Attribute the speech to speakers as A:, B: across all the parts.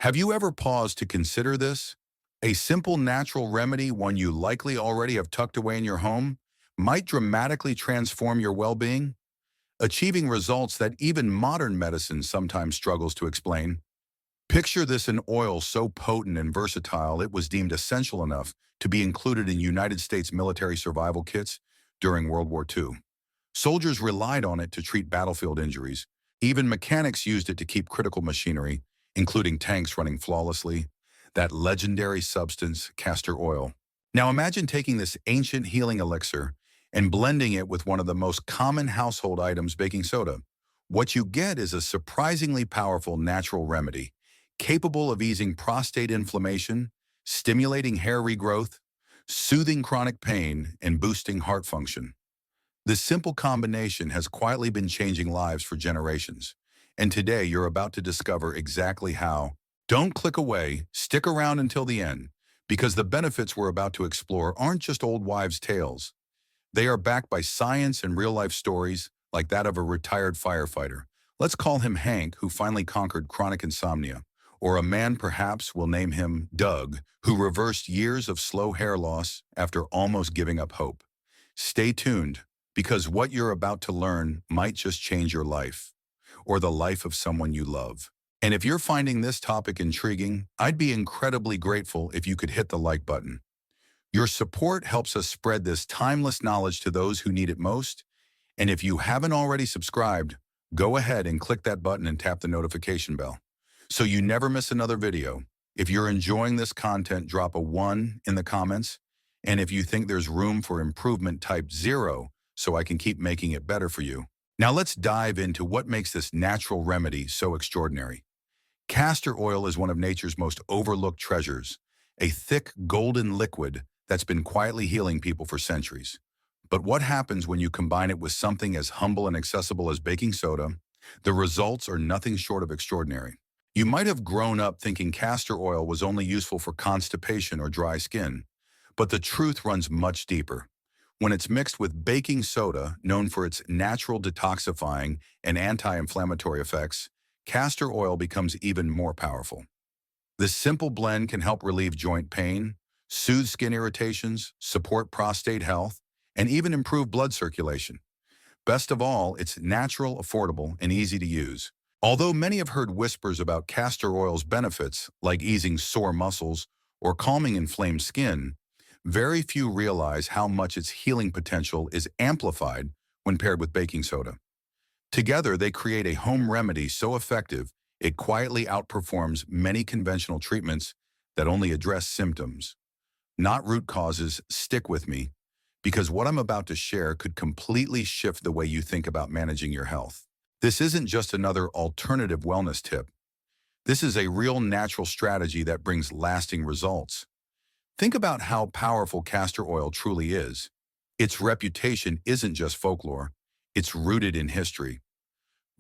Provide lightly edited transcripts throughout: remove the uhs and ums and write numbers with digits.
A: Have you ever paused to consider this? A simple natural remedy, one you likely already have tucked away in your home, might dramatically transform your well-being, achieving results that even modern medicine sometimes struggles to explain. Picture this: an oil so potent and versatile it was deemed essential enough to be included in United States military survival kits during World War II. Soldiers relied on it to treat battlefield injuries. Even mechanics used it to keep critical machinery, including tanks, running flawlessly. That legendary substance, castor oil. Now imagine taking this ancient healing elixir and blending it with one of the most common household items, baking soda. What you get is a surprisingly powerful natural remedy, capable of easing prostate inflammation, stimulating hair regrowth, soothing chronic pain, and boosting heart function. This simple combination has quietly been changing lives for generations. And today you're about to discover exactly how. Don't click away, stick around until the end, because the benefits we're about to explore aren't just old wives' tales. They are backed by science and real-life stories, like that of a retired firefighter. Let's call him Hank, who finally conquered chronic insomnia. Or a man, perhaps we'll name him Doug, who reversed years of slow hair loss after almost giving up hope. Stay tuned, because what you're about to learn might just change your life, or the life of someone you love. And if you're finding this topic intriguing, I'd be incredibly grateful if you could hit the like button. Your support helps us spread this timeless knowledge to those who need it most. And if you haven't already subscribed, go ahead and click that button and tap the notification bell, so you never miss another video. If you're enjoying this content, drop a 1 in the comments. And if you think there's room for improvement, type 0 so I can keep making it better for you. Now let's dive into what makes this natural remedy so extraordinary. Castor oil is one of nature's most overlooked treasures, a thick golden liquid that's been quietly healing people for centuries. But what happens when you combine it with something as humble and accessible as baking soda? The results are nothing short of extraordinary. You might have grown up thinking castor oil was only useful for constipation or dry skin, but the truth runs much deeper. When it's mixed with baking soda, known for its natural detoxifying and anti-inflammatory effects, castor oil becomes even more powerful. This simple blend can help relieve joint pain, soothe skin irritations, support prostate health, and even improve blood circulation. Best of all, it's natural, affordable, and easy to use. Although many have heard whispers about castor oil's benefits, like easing sore muscles or calming inflamed skin, very few realize how much its healing potential is amplified when paired with baking soda. Together, they create a home remedy so effective it quietly outperforms many conventional treatments that only address symptoms, not root causes. Stick with me, because what I'm about to share could completely shift the way you think about managing your health. This isn't just another alternative wellness tip. This is a real natural strategy that brings lasting results. Think about how powerful castor oil truly is. Its reputation isn't just folklore, it's rooted in history.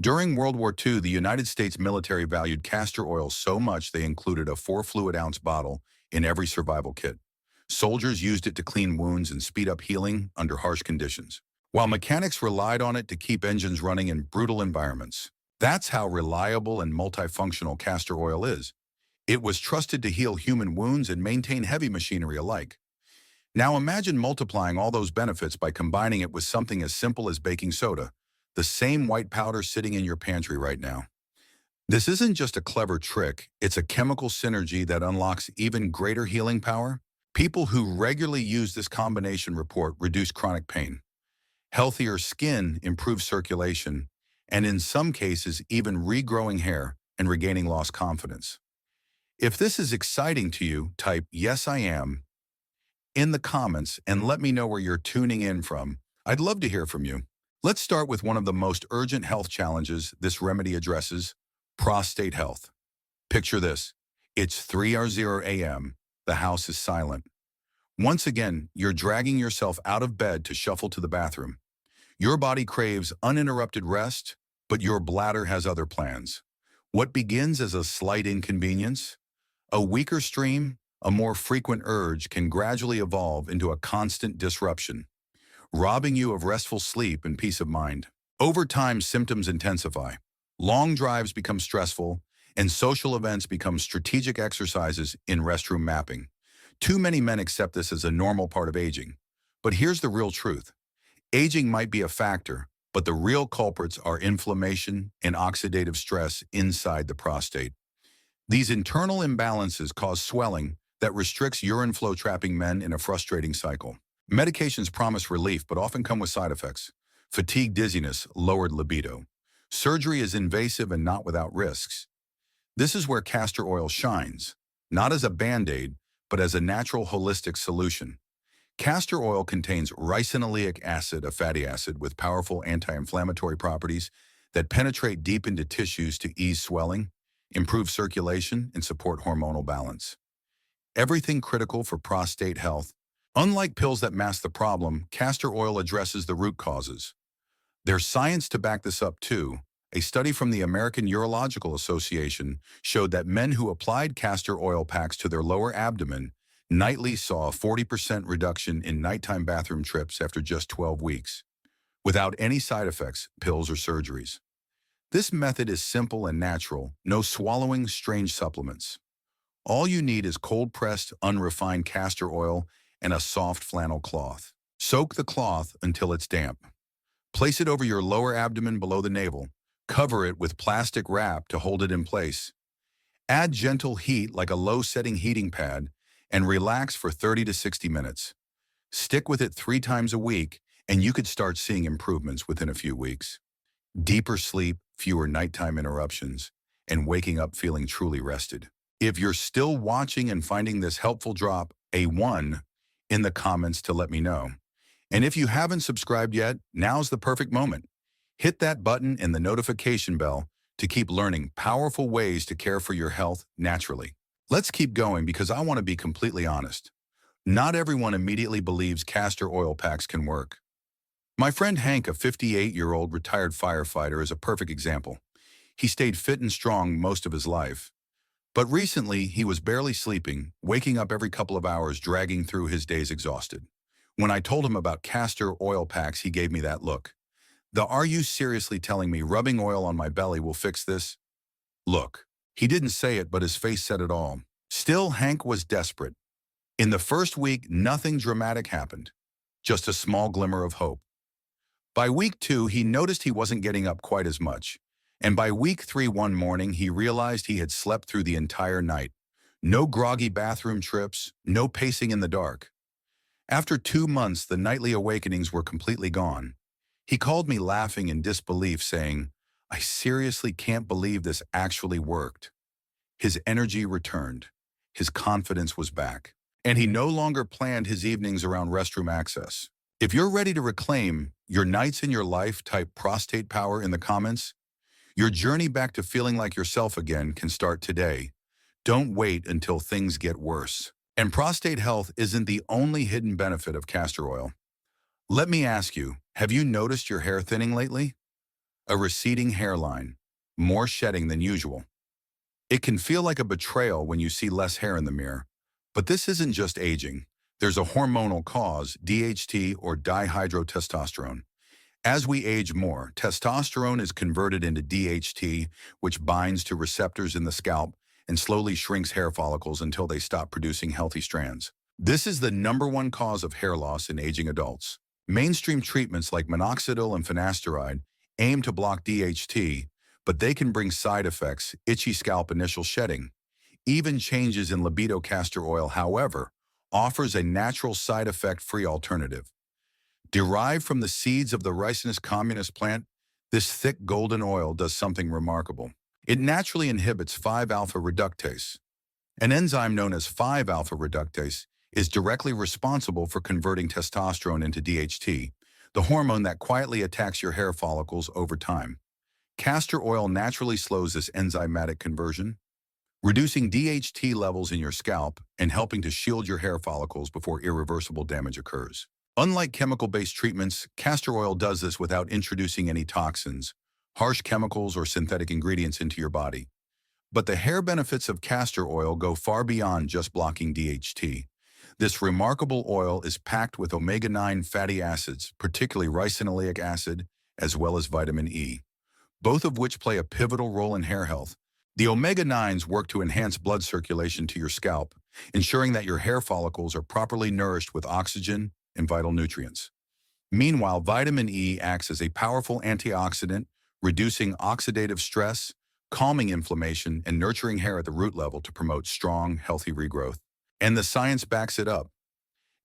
A: During World War II, the United States military valued castor oil so much they included a 4 fluid-ounce bottle in every survival kit. Soldiers used it to clean wounds and speed up healing under harsh conditions, while mechanics relied on it to keep engines running in brutal environments. That's how reliable and multifunctional castor oil is. It was trusted to heal human wounds and maintain heavy machinery alike. Now imagine multiplying all those benefits by combining it with something as simple as baking soda, the same white powder sitting in your pantry right now. This isn't just a clever trick, it's a chemical synergy that unlocks even greater healing power. People who regularly use this combination report reduced chronic pain, healthier skin, improved circulation, and in some cases even regrowing hair and regaining lost confidence. If this is exciting to you, type "Yes, I am" in the comments and let me know where you're tuning in from. I'd love to hear from you. Let's start with one of the most urgent health challenges this remedy addresses: prostate health. Picture this. It's 3:00 a.m. The house is silent. Once again, you're dragging yourself out of bed to shuffle to the bathroom. Your body craves uninterrupted rest, but your bladder has other plans. What begins as a slight inconvenience, a weaker stream, a more frequent urge can gradually evolve into a constant disruption, robbing you of restful sleep and peace of mind. Over time, symptoms intensify. Long drives become stressful, and social events become strategic exercises in restroom mapping. Too many men accept this as a normal part of aging. But here's the real truth. Aging might be a factor, but the real culprits are inflammation and oxidative stress inside the prostate. These internal imbalances cause swelling that restricts urine flow, trapping men in a frustrating cycle. Medications promise relief but often come with side effects: fatigue, dizziness, lowered libido. Surgery is invasive and not without risks. This is where castor oil shines, not as a band-aid, but as a natural holistic solution. Castor oil contains ricinoleic acid, a fatty acid with powerful anti-inflammatory properties that penetrate deep into tissues to ease swelling, improve circulation, and support hormonal balance. Everything critical for prostate health. Unlike pills that mask the problem, castor oil addresses the root causes. There's science to back this up too. A study from the American Urological Association showed that men who applied castor oil packs to their lower abdomen nightly saw a 40% reduction in nighttime bathroom trips after just 12 weeks, without any side effects, pills, or surgeries. This method is simple and natural, no swallowing strange supplements. All you need is cold-pressed, unrefined castor oil and a soft flannel cloth. Soak the cloth until it's damp. Place it over your lower abdomen below the navel. Cover it with plastic wrap to hold it in place. Add gentle heat like a low-setting heating pad and relax for 30 to 60 minutes. Stick with it 3 times a week and you could start seeing improvements within a few weeks. Deeper sleep, fewer nighttime interruptions, and waking up feeling truly rested. If you're still watching and finding this helpful, drop a 1 in the comments to let me know. And if you haven't subscribed yet, now's the perfect moment. Hit that button and the notification bell to keep learning powerful ways to care for your health naturally. Let's keep going because I want to be completely honest. Not everyone immediately believes castor oil packs can work. My friend Hank, a 58-year-old retired firefighter, is a perfect example. He stayed fit and strong most of his life. But recently, he was barely sleeping, waking up every couple of hours, dragging through his days exhausted. When I told him about castor oil packs, he gave me that look. "Are you seriously telling me rubbing oil on my belly will fix this?" Look, he didn't say it, but his face said it all. Still, Hank was desperate. In the first week, nothing dramatic happened, just a small glimmer of hope. By week 2, he noticed he wasn't getting up quite as much. And by week 3, one morning, he realized he had slept through the entire night. No groggy bathroom trips, no pacing in the dark. After 2 months, the nightly awakenings were completely gone. He called me laughing in disbelief, saying, "I seriously can't believe this actually worked." His energy returned. His confidence was back. And he no longer planned his evenings around restroom access. If you're ready to reclaim your nights in your life, type prostate power in the comments. Your journey back to feeling like yourself again can start today. Don't wait until things get worse. And prostate health isn't the only hidden benefit of castor oil. Let me ask you, have you noticed your hair thinning lately? A receding hairline, more shedding than usual. It can feel like a betrayal when you see less hair in the mirror. But this isn't just aging. There's a hormonal cause, DHT or dihydrotestosterone. As we age more, testosterone is converted into DHT, which binds to receptors in the scalp and slowly shrinks hair follicles until they stop producing healthy strands. This is the #1 cause of hair loss in aging adults. Mainstream treatments like minoxidil and finasteride aim to block DHT, but they can bring side effects: itchy scalp, initial shedding. Even changes in libido. Castor oil, however, offers a natural side effect-free alternative. Derived from the seeds of the ricinus communis plant, this thick golden oil does something remarkable. It naturally inhibits 5-alpha reductase. An enzyme known as 5-alpha reductase is directly responsible for converting testosterone into DHT, the hormone that quietly attacks your hair follicles over time. Castor oil naturally slows this enzymatic conversion, reducing DHT levels in your scalp and helping to shield your hair follicles before irreversible damage occurs. Unlike chemical-based treatments, castor oil does this without introducing any toxins, harsh chemicals, or synthetic ingredients into your body. But the hair benefits of castor oil go far beyond just blocking DHT. This remarkable oil is packed with omega-9 fatty acids, particularly ricinoleic acid, as well as vitamin E, both of which play a pivotal role in hair health. The omega-9s work to enhance blood circulation to your scalp, ensuring that your hair follicles are properly nourished with oxygen and vital nutrients. Meanwhile, vitamin E acts as a powerful antioxidant, reducing oxidative stress, calming inflammation, and nurturing hair at the root level to promote strong, healthy regrowth. And the science backs it up.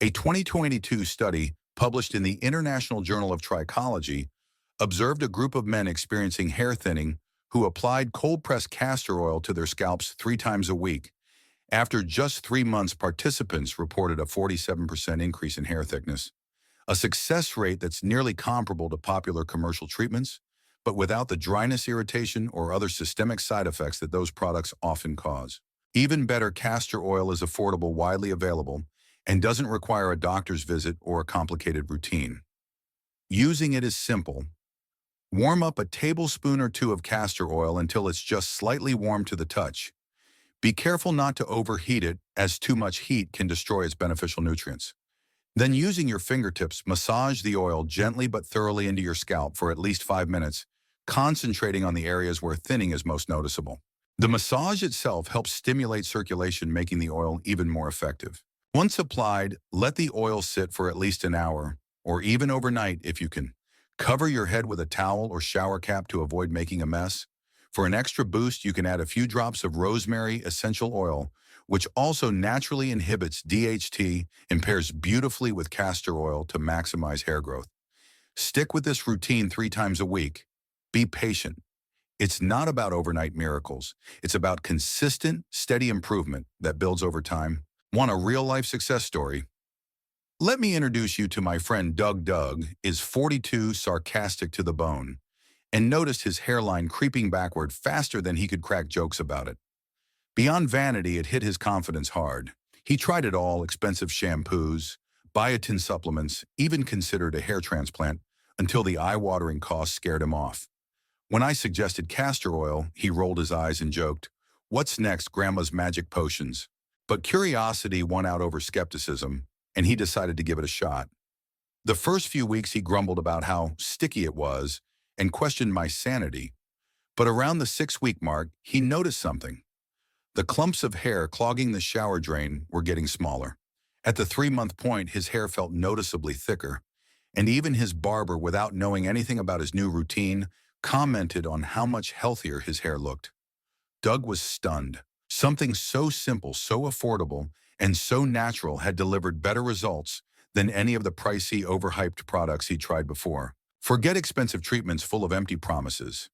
A: A 2022 study published in the International Journal of Trichology observed a group of men experiencing hair thinning who applied cold-pressed castor oil to their scalps 3 times a week. After just 3 months, participants reported a 47% increase in hair thickness, a success rate that's nearly comparable to popular commercial treatments, but without the dryness, irritation, or other systemic side effects that those products often cause. Even better, castor oil is affordable, widely available, and doesn't require a doctor's visit or a complicated routine. Using it is simple. Warm up a tablespoon or two of castor oil until it's just slightly warm to the touch. Be careful not to overheat it, as too much heat can destroy its beneficial nutrients. Then, using your fingertips, massage the oil gently but thoroughly into your scalp for at least 5 minutes, concentrating on the areas where thinning is most noticeable. The massage itself helps stimulate circulation, making the oil even more effective. Once applied, let the oil sit for at least an hour, or even overnight if you can. Cover your head with a towel or shower cap to avoid making a mess. For an extra boost, you can add a few drops of rosemary essential oil, which also naturally inhibits DHT and pairs beautifully with castor oil to maximize hair growth. Stick with this routine 3 times a week. Be patient. It's not about overnight miracles. It's about consistent, steady improvement that builds over time. Want a real-life success story? Let me introduce you to my friend Doug. Doug is 42, sarcastic to the bone, and noticed his hairline creeping backward faster than he could crack jokes about it. Beyond vanity, it hit his confidence hard. He tried it all: expensive shampoos, biotin supplements, even considered a hair transplant, until the eye-watering cost scared him off. When I suggested castor oil, he rolled his eyes and joked, "What's next, Grandma's magic potions?" But curiosity won out over skepticism, and he decided to give it a shot. The first few weeks he grumbled about how sticky it was and questioned my sanity. But around the 6-week mark, he noticed something. The clumps of hair clogging the shower drain were getting smaller. At the 3-month point, his hair felt noticeably thicker, and even his barber, without knowing anything about his new routine, commented on how much healthier his hair looked. Doug was stunned. Something so simple, so affordable, and so natural had delivered better results than any of the pricey, overhyped products he tried before. Forget expensive treatments full of empty promises.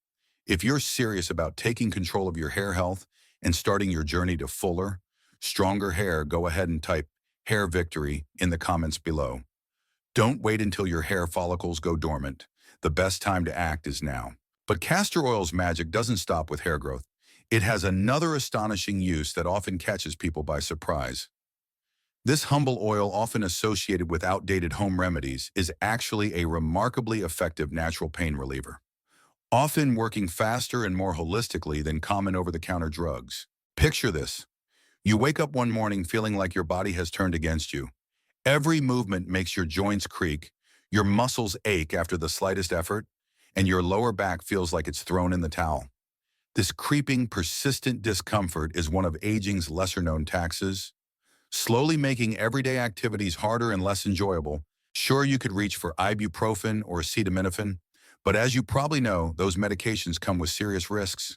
A: If you're serious about taking control of your hair health and starting your journey to fuller, stronger hair, go ahead and type "hair victory" in the comments below. Don't wait until your hair follicles go dormant. The best time to act is now. But castor oil's magic doesn't stop with hair growth. It has another astonishing use that often catches people by surprise. This humble oil, often associated with outdated home remedies, is actually a remarkably effective natural pain reliever, often working faster and more holistically than common over-the-counter drugs. Picture this. You wake up one morning feeling like your body has turned against you. Every movement makes your joints creak, your muscles ache after the slightest effort, and your lower back feels like it's thrown in the towel. This creeping, persistent discomfort is one of aging's lesser-known taxes, slowly making everyday activities harder and less enjoyable. Sure, you could reach for ibuprofen or acetaminophen, but as you probably know, those medications come with serious risks: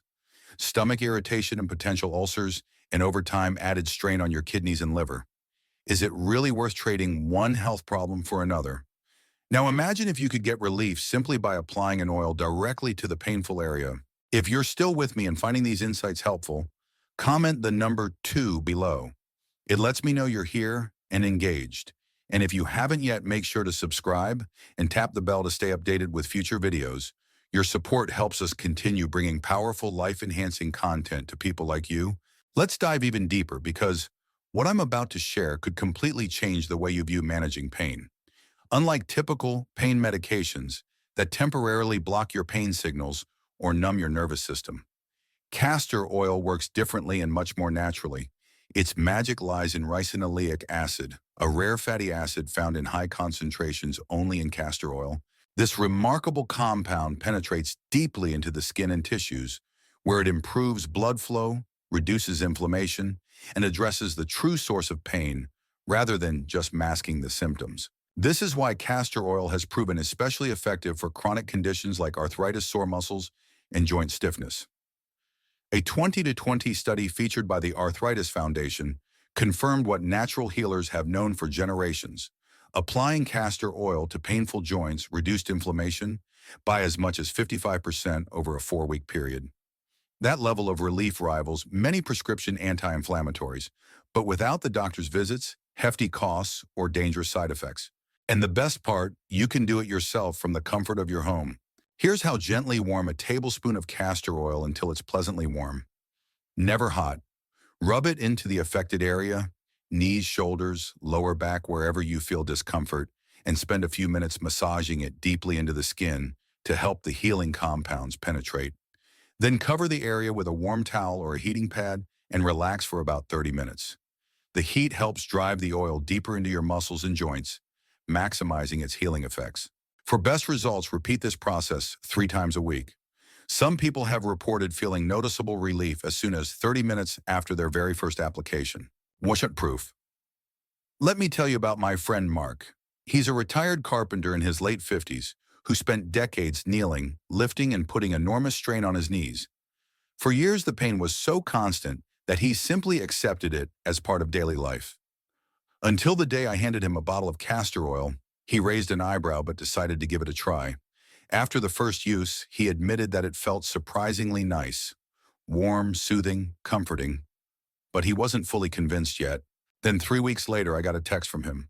A: stomach irritation and potential ulcers, and over time, added strain on your kidneys and liver. Is it really worth trading one health problem for another? Now imagine if you could get relief simply by applying an oil directly to the painful area. If you're still with me and finding these insights helpful, comment the number 2 below. It lets me know you're here and engaged. And if you haven't yet, make sure to subscribe and tap the bell to stay updated with future videos. Your support helps us continue bringing powerful, life-enhancing content to people like you. Let's dive even deeper, because what I'm about to share could completely change the way you view managing pain. Unlike typical pain medications that temporarily block your pain signals or numb your nervous system, castor oil works differently and much more naturally. Its magic lies in ricinoleic acid, a rare fatty acid found in high concentrations only in castor oil. This remarkable compound penetrates deeply into the skin and tissues, where it improves blood flow, reduces inflammation, and addresses the true source of pain rather than just masking the symptoms. This is why castor oil has proven especially effective for chronic conditions like arthritis, sore muscles, and joint stiffness. A 20-20 study featured by the Arthritis Foundation confirmed what natural healers have known for generations. Applying castor oil to painful joints reduced inflammation by as much as 55% over a 4-week period. That level of relief rivals many prescription anti-inflammatories, but without the doctor's visits, hefty costs, or dangerous side effects. And the best part, you can do it yourself from the comfort of your home. Here's how: gently warm a tablespoon of castor oil until it's pleasantly warm. Never hot. Rub it into the affected area, knees, shoulders, lower back, wherever you feel discomfort, and spend a few minutes massaging it deeply into the skin to help the healing compounds penetrate. Then cover the area with a warm towel or a heating pad and relax for about 30 minutes. The heat helps drive the oil deeper into your muscles and joints, maximizing its healing effects. For best results, repeat this process 3 times a week. Some people have reported feeling noticeable relief as soon as 30 minutes after their very first application. What's it proof? Let me tell you about my friend Mark. He's a retired carpenter in his late 50s who spent decades kneeling, lifting, and putting enormous strain on his knees. For years, the pain was so constant that he simply accepted it as part of daily life. Until the day I handed him a bottle of castor oil, he raised an eyebrow but decided to give it a try. After the first use, he admitted that it felt surprisingly nice, warm, soothing, comforting, but he wasn't fully convinced yet. Then 3 weeks later, I got a text from him.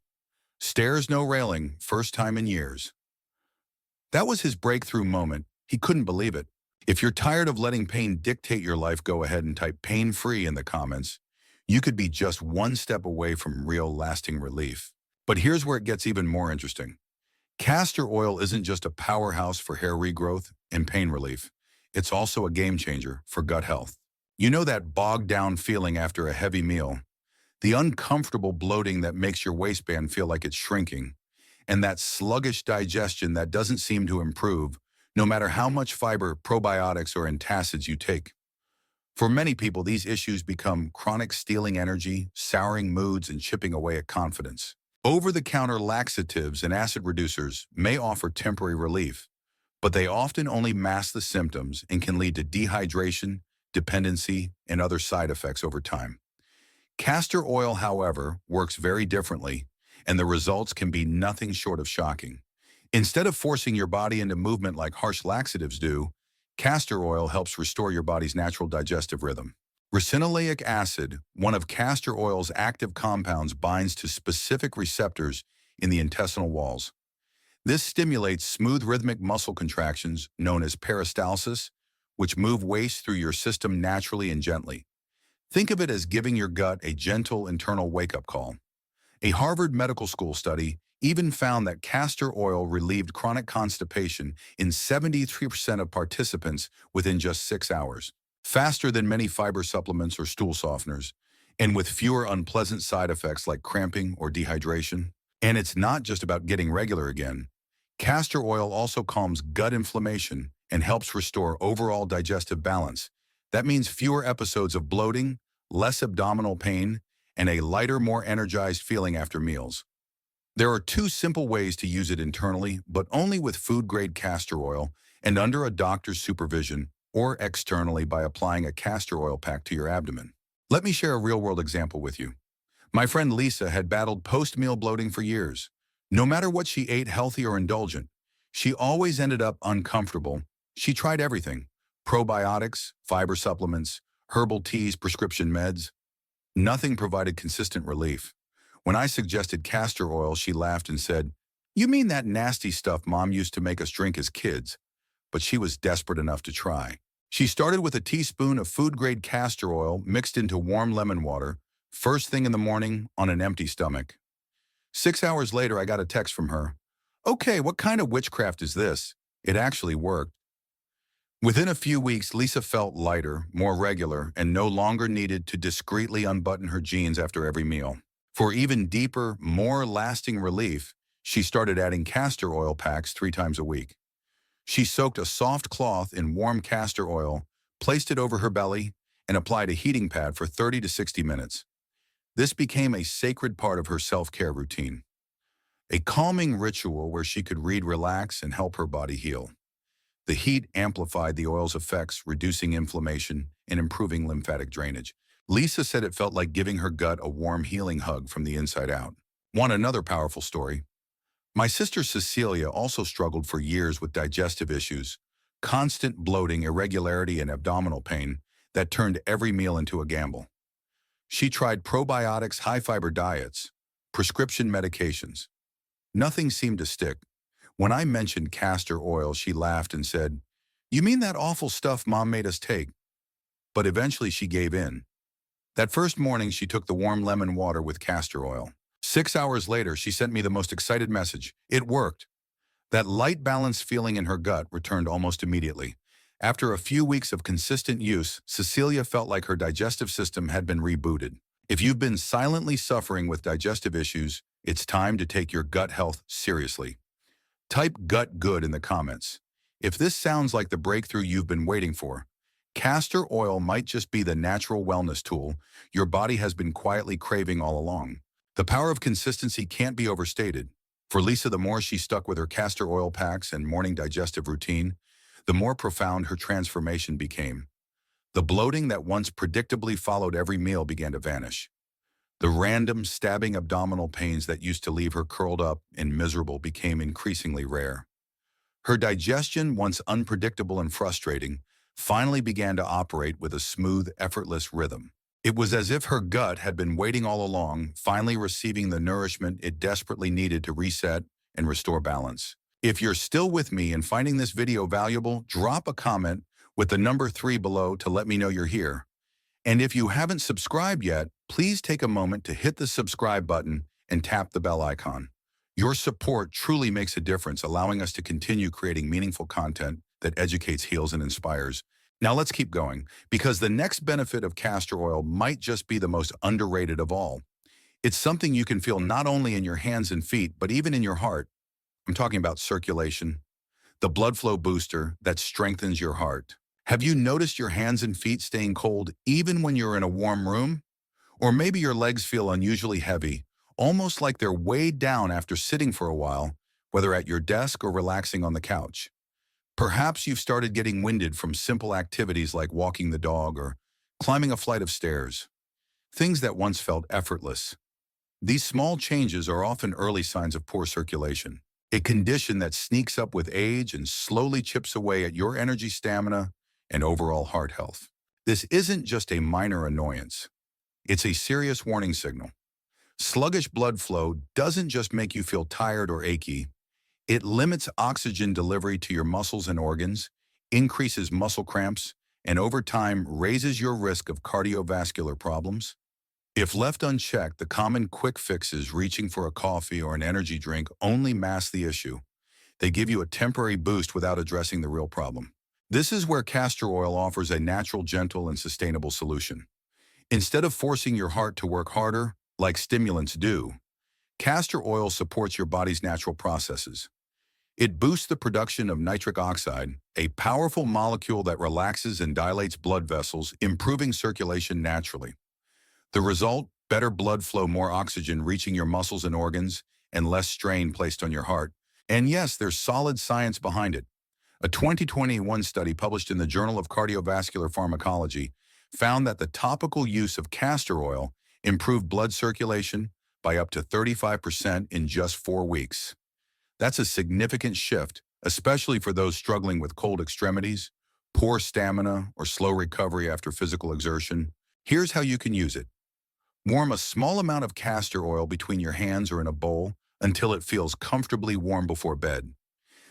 A: Stairs, no railing, first time in years. That was his breakthrough moment. He couldn't believe it. If you're tired of letting pain dictate your life, go ahead and type pain-free in the comments. You could be just one step away from real lasting relief. But here's where it gets even more interesting. Castor oil isn't just a powerhouse for hair regrowth and pain relief. It's also a game changer for gut health. You know that bogged down feeling after a heavy meal, the uncomfortable bloating that makes your waistband feel like it's shrinking, and that sluggish digestion that doesn't seem to improve no matter how much fiber, probiotics, or antacids you take. For many people, these issues become chronic, stealing energy, souring moods, and chipping away at confidence. Over-the-counter laxatives and acid reducers may offer temporary relief, but they often only mask the symptoms and can lead to dehydration, dependency, and other side effects over time. Castor oil, however, works very differently, and the results can be nothing short of shocking. Instead of forcing your body into movement like harsh laxatives do, castor oil helps restore your body's natural digestive rhythm. Ricinoleic acid, one of castor oil's active compounds, binds to specific receptors in the intestinal walls. This stimulates smooth rhythmic muscle contractions known as peristalsis, which move waste through your system naturally and gently. Think of it as giving your gut a gentle internal wake-up call. A Harvard Medical School study even found that castor oil relieved chronic constipation in 73% of participants within just 6 hours, faster than many fiber supplements or stool softeners, and with fewer unpleasant side effects like cramping or dehydration. And it's not just about getting regular again. Castor oil also calms gut inflammation and helps restore overall digestive balance. That means fewer episodes of bloating, less abdominal pain, and a lighter, more energized feeling after meals. There are 2 simple ways to use it internally, but only with food-grade castor oil and under a doctor's supervision, or externally by applying a castor oil pack to your abdomen. Let me share a real-world example with you. My friend Lisa had battled post-meal bloating for years. No matter what she ate, healthy or indulgent, she always ended up uncomfortable. She tried everything: probiotics, fiber supplements, herbal teas, prescription meds. Nothing provided consistent relief. When I suggested castor oil, she laughed and said, "You mean that nasty stuff Mom used to make us drink as kids?" But she was desperate enough to try. She started with a teaspoon of food-grade castor oil mixed into warm lemon water, first thing in the morning on an empty stomach. 6 hours later, I got a text from her. "Okay, what kind of witchcraft is this?" It actually worked. Within a few weeks, Lisa felt lighter, more regular, and no longer needed to discreetly unbutton her jeans after every meal. For even deeper, more lasting relief, she started adding castor oil packs 3 times a week. She soaked a soft cloth in warm castor oil, placed it over her belly, and applied a heating pad for 30 to 60 minutes. This became a sacred part of her self-care routine, a calming ritual where she could read, relax, and help her body heal. The heat amplified the oil's effects, reducing inflammation and improving lymphatic drainage. Lisa said it felt like giving her gut a warm healing hug from the inside out. Want another powerful story? My sister Cecilia also struggled for years with digestive issues, constant bloating, irregularity, and abdominal pain that turned every meal into a gamble. She tried probiotics, high-fiber diets, prescription medications. Nothing seemed to stick. When I mentioned castor oil, she laughed and said, "You mean that awful stuff Mom made us take?" But eventually she gave in. That first morning, she took the warm lemon water with castor oil. 6 hours later, she sent me the most excited message. It worked. That light, balanced feeling in her gut returned almost immediately. After a few weeks of consistent use, Cecilia felt like her digestive system had been rebooted. If you've been silently suffering with digestive issues, it's time to take your gut health seriously. Type "gut good" in the comments. If this sounds like the breakthrough you've been waiting for, castor oil might just be the natural wellness tool your body has been quietly craving all along. The power of consistency can't be overstated. For Lisa, the more she stuck with her castor oil packs and morning digestive routine, the more profound her transformation became. The bloating that once predictably followed every meal began to vanish. The random, stabbing abdominal pains that used to leave her curled up and miserable became increasingly rare. Her digestion, once unpredictable and frustrating, finally began to operate with a smooth, effortless rhythm. It was as if her gut had been waiting all along, finally receiving the nourishment it desperately needed to reset and restore balance. If you're still with me and finding this video valuable, drop a comment with the number 3 below to let me know you're here. And if you haven't subscribed yet, please take a moment to hit the subscribe button and tap the bell icon. Your support truly makes a difference, allowing us to continue creating meaningful content that educates, heals, and inspires. Now let's keep going, because the next benefit of castor oil might just be the most underrated of all. It's something you can feel not only in your hands and feet, but even in your heart. I'm talking about circulation, the blood flow booster that strengthens your heart. Have you noticed your hands and feet staying cold even when you're in a warm room? Or maybe your legs feel unusually heavy, almost like they're weighed down after sitting for a while, whether at your desk or relaxing on the couch. Perhaps you've started getting winded from simple activities like walking the dog or climbing a flight of stairs, things that once felt effortless. These small changes are often early signs of poor circulation, a condition that sneaks up with age and slowly chips away at your energy, stamina, and overall heart health. This isn't just a minor annoyance. It's a serious warning signal. Sluggish blood flow doesn't just make you feel tired or achy. It limits oxygen delivery to your muscles and organs, increases muscle cramps, and over time raises your risk of cardiovascular problems. If left unchecked, the common quick fixes, reaching for a coffee or an energy drink, only mask the issue. They give you a temporary boost without addressing the real problem. This is where castor oil offers a natural, gentle, and sustainable solution. Instead of forcing your heart to work harder, like stimulants do, castor oil supports your body's natural processes. It boosts the production of nitric oxide, a powerful molecule that relaxes and dilates blood vessels, improving circulation naturally. The result: better blood flow, more oxygen reaching your muscles and organs, and less strain placed on your heart. And yes, there's solid science behind it. A 2021 study published in the Journal of Cardiovascular Pharmacology found that the topical use of castor oil improved blood circulation by up to 35% in just 4 weeks. That's a significant shift, especially for those struggling with cold extremities, poor stamina, or slow recovery after physical exertion. Here's how you can use it. Warm a small amount of castor oil between your hands or in a bowl until it feels comfortably warm before bed.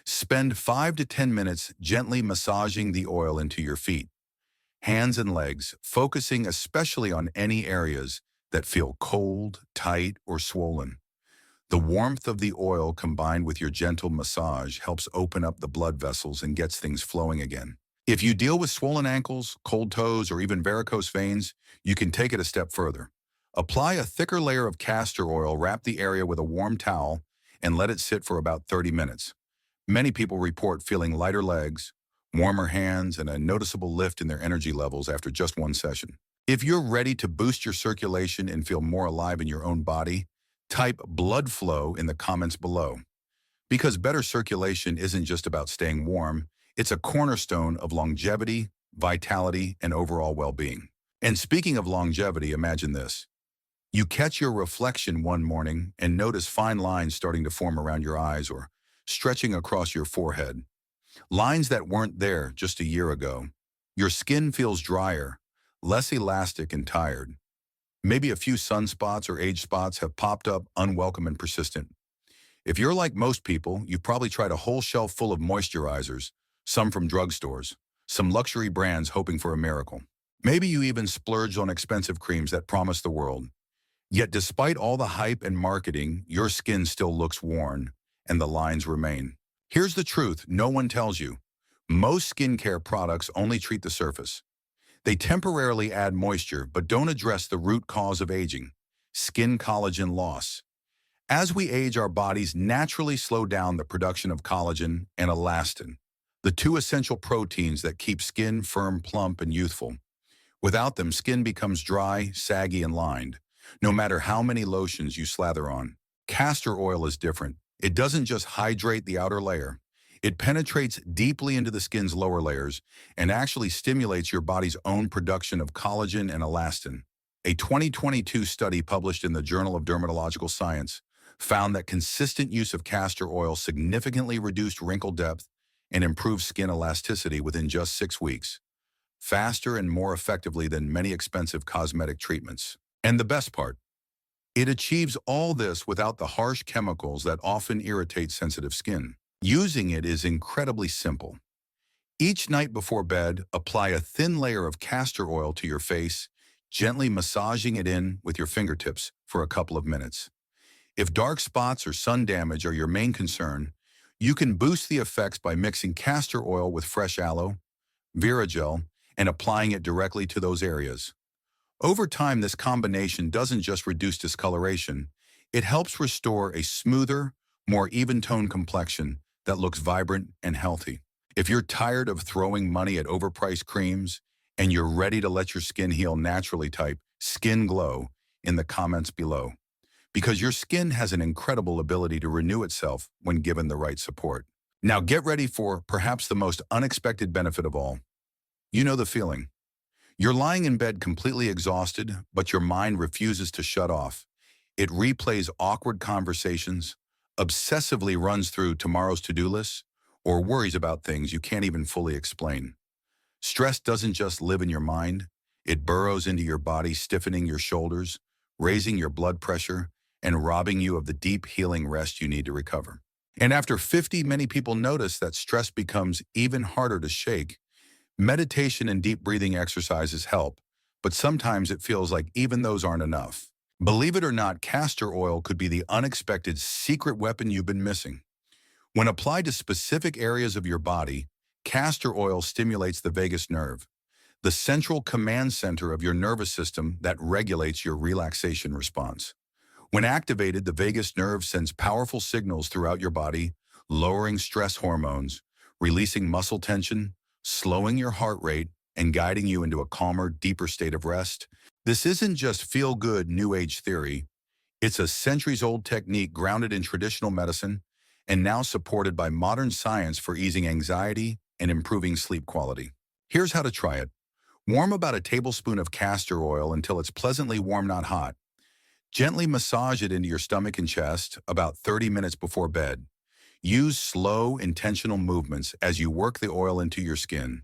A: Spend 5 to 10 minutes gently massaging the oil into your feet, hands, and legs, focusing especially on any areas that feel cold, tight, or swollen. The warmth of the oil combined with your gentle massage helps open up the blood vessels and gets things flowing again. If you deal with swollen ankles, cold toes, or even varicose veins, you can take it a step further. Apply a thicker layer of castor oil, wrap the area with a warm towel, and let it sit for about 30 minutes. Many people report feeling lighter legs, warmer hands, and a noticeable lift in their energy levels after just one session. If you're ready to boost your circulation and feel more alive in your own body, type blood flow in the comments below. Because better circulation isn't just about staying warm, it's a cornerstone of longevity, vitality, and overall well-being. And speaking of longevity, imagine this. You catch your reflection one morning and notice fine lines starting to form around your eyes or stretching across your forehead. Lines that weren't there just a year ago. Your skin feels drier, less elastic and tired. Maybe a few sunspots or age spots have popped up unwelcome and persistent. If you're like most people, you've probably tried a whole shelf full of moisturizers, some from drugstores, some luxury brands hoping for a miracle. Maybe you even splurged on expensive creams that promise the world. Yet despite all the hype and marketing, your skin still looks worn, and the lines remain. Here's the truth no one tells you. Most skincare products only treat the surface. They temporarily add moisture but don't address the root cause of aging, skin collagen loss. As we age, our bodies naturally slow down the production of collagen and elastin, the two essential proteins that keep skin firm, plump, and youthful. Without them, skin becomes dry, saggy, and lined, no matter how many lotions you slather on. Castor oil is different. It doesn't just hydrate the outer layer. It penetrates deeply into the skin's lower layers and actually stimulates your body's own production of collagen and elastin. A 2022 study published in the Journal of Dermatological Science found that consistent use of castor oil significantly reduced wrinkle depth and improved skin elasticity within just 6 weeks, faster and more effectively than many expensive cosmetic treatments. And the best part, it achieves all this without the harsh chemicals that often irritate sensitive skin. Using it is incredibly simple. Each night before bed, apply a thin layer of castor oil to your face, gently massaging it in with your fingertips for a couple of minutes. If dark spots or sun damage are your main concern, you can boost the effects by mixing castor oil with fresh aloe, Viragel, and applying it directly to those areas. Over time, this combination doesn't just reduce discoloration, it helps restore a smoother, more even-toned complexion that looks vibrant and healthy. If you're tired of throwing money at overpriced creams and you're ready to let your skin heal naturally, type Skin Glow in the comments below. Because your skin has an incredible ability to renew itself when given the right support. Now get ready for perhaps the most unexpected benefit of all. You know the feeling. You're lying in bed completely exhausted, but your mind refuses to shut off. It replays awkward conversations, obsessively runs through tomorrow's to-do lists, or worries about things you can't even fully explain. Stress doesn't just live in your mind, it burrows into your body, stiffening your shoulders, raising your blood pressure, and robbing you of the deep healing rest you need to recover. And after 50, many people notice that stress becomes even harder to shake. Meditation and deep breathing exercises help, but sometimes it feels like even those aren't enough. Believe it or not, castor oil could be the unexpected secret weapon you've been missing. When applied to specific areas of your body, castor oil stimulates the vagus nerve, the central command center of your nervous system that regulates your relaxation response. When activated, the vagus nerve sends powerful signals throughout your body, lowering stress hormones, releasing muscle tension, slowing your heart rate, and guiding you into a calmer, deeper state of rest. This isn't just feel-good New Age theory. It's a centuries-old technique grounded in traditional medicine and now supported by modern science for easing anxiety and improving sleep quality. Here's how to try it. Warm about a tablespoon of castor oil until it's pleasantly warm, not hot. Gently massage it into your stomach and chest about 30 minutes before bed. Use slow, intentional movements as you work the oil into your skin.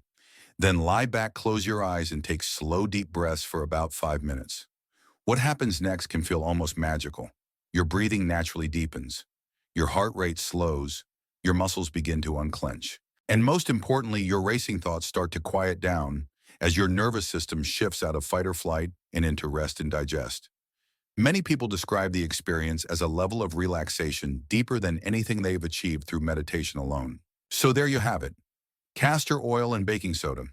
A: Then lie back, close your eyes, and take slow, deep breaths for about 5 minutes. What happens next can feel almost magical. Your breathing naturally deepens. Your heart rate slows. Your muscles begin to unclench. And most importantly, your racing thoughts start to quiet down as your nervous system shifts out of fight or flight and into rest and digest. Many people describe the experience as a level of relaxation deeper than anything they've achieved through meditation alone. So there you have it. Castor oil and baking soda.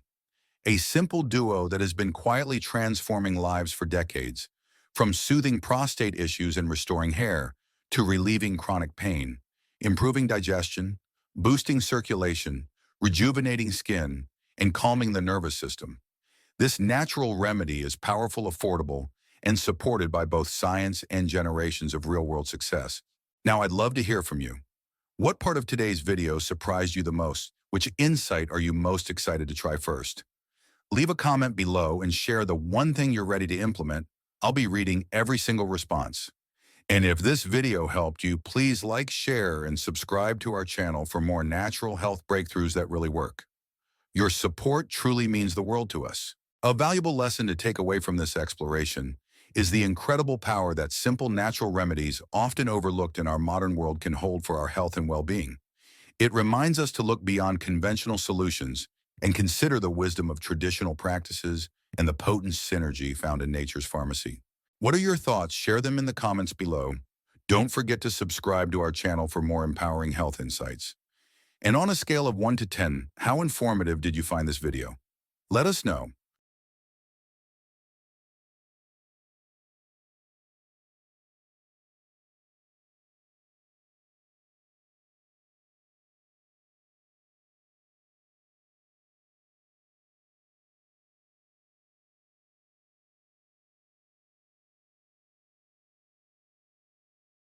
A: A simple duo that has been quietly transforming lives for decades, from soothing prostate issues and restoring hair to relieving chronic pain, improving digestion, boosting circulation, rejuvenating skin, and calming the nervous system. This natural remedy is powerful, affordable, and supported by both science and generations of real-world success. Now, I'd love to hear from you. What part of today's video surprised you the most? Which insight are you most excited to try first? Leave a comment below and share the one thing you're ready to implement. I'll be reading every single response. And if this video helped you, please like, share, and subscribe to our channel for more natural health breakthroughs that really work. Your support truly means the world to us. A valuable lesson to take away from this exploration is the incredible power that simple natural remedies, often overlooked in our modern world, can hold for our health and well-being. It reminds us to look beyond conventional solutions and consider the wisdom of traditional practices and the potent synergy found in nature's pharmacy. What are your thoughts? Share them in the comments below. Don't forget to subscribe to our channel for more empowering health insights. And on a scale of 1 to 10, how informative did you find this video? Let us know.